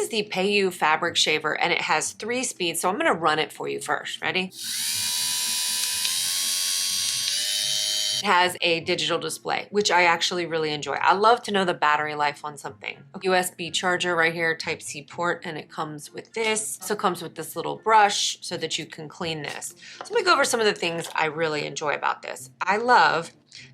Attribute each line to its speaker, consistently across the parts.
Speaker 1: is the PEIYUU fabric shaver, and it has 3 speeds, so I'm gonna run it for you first. Ready? It has a digital display, which I actually really enjoy. I love to know the battery life on something. USB charger right here, Type-C port, and it comes with this. Also comes with this little brush so that you can clean this. So let me go over some of the things I really enjoy about this. I love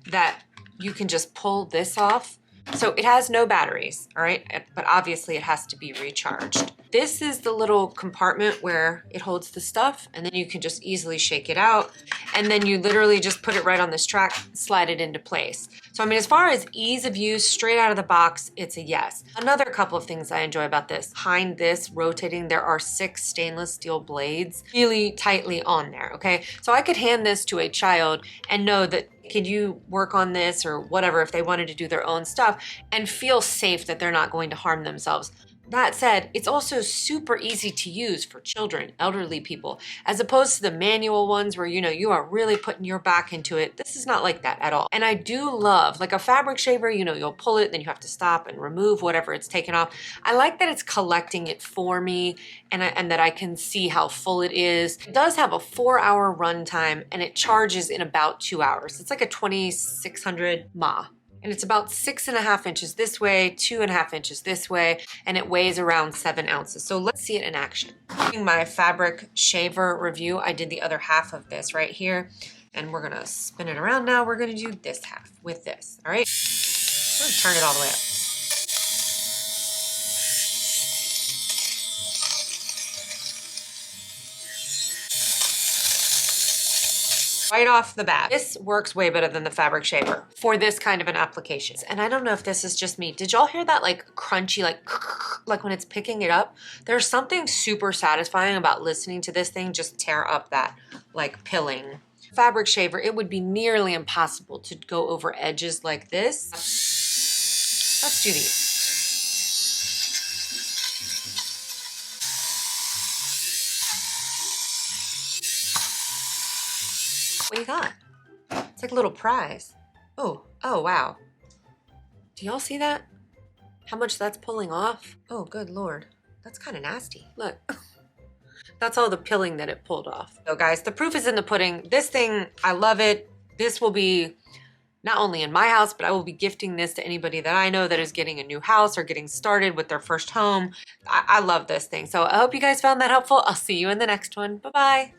Speaker 1: that you can just pull this off. So it has no batteries, all right? But obviously it has to be recharged. This is the little compartment where it holds the stuff, and then you can just easily shake it out. And then you literally just put it right on this track, slide it into place. So I mean, as far as ease of use, straight out of the box, it's a yes. Another couple of things I enjoy about this, behind this rotating, there are 6 stainless steel blades really tightly on there, okay? So I could hand this to a child and know that could you work on this or whatever if they wanted to do their own stuff and feel safe that they're not going to harm themselves. That said, it's also super easy to use for children, elderly people, as opposed to the manual ones where, you know, you are really putting your back into it. This is not like that at all. And I do love, like a fabric shaver, you know, you'll pull it, then you have to stop and remove whatever it's taken off. I like that it's collecting it for me and that I can see how full it is. It does have a 4-hour run time and it charges in about 2 hours. It's like a 2600 mAh. And it's about 6.5 inches this way, 2.5 inches this way, and it weighs around 7 ounces. So let's see it in action. In my fabric shaver review, I did the other half of this right here, and we're gonna spin it around now. We're gonna do this half with this, all right? I'm gonna turn it all the way up. Right off the bat, this works way better than the fabric shaver for this kind of an application. And I don't know if this is just me. Did y'all hear that like crunchy, like when it's picking it up? There's something super satisfying about listening to this thing just tear up that like pilling. Fabric shaver, it would be nearly impossible to go over edges like this. Let's do these. What do you got? It's like a little prize. Oh wow. Do y'all see that? How much that's pulling off? Oh, good Lord. That's kind of nasty. Look. That's all the pilling that it pulled off. So guys, the proof is in the pudding. This thing, I love it. This will be not only in my house, but I will be gifting this to anybody that I know that is getting a new house or getting started with their first home. I love this thing. So I hope you guys found that helpful. I'll see you in the next one. Bye-bye.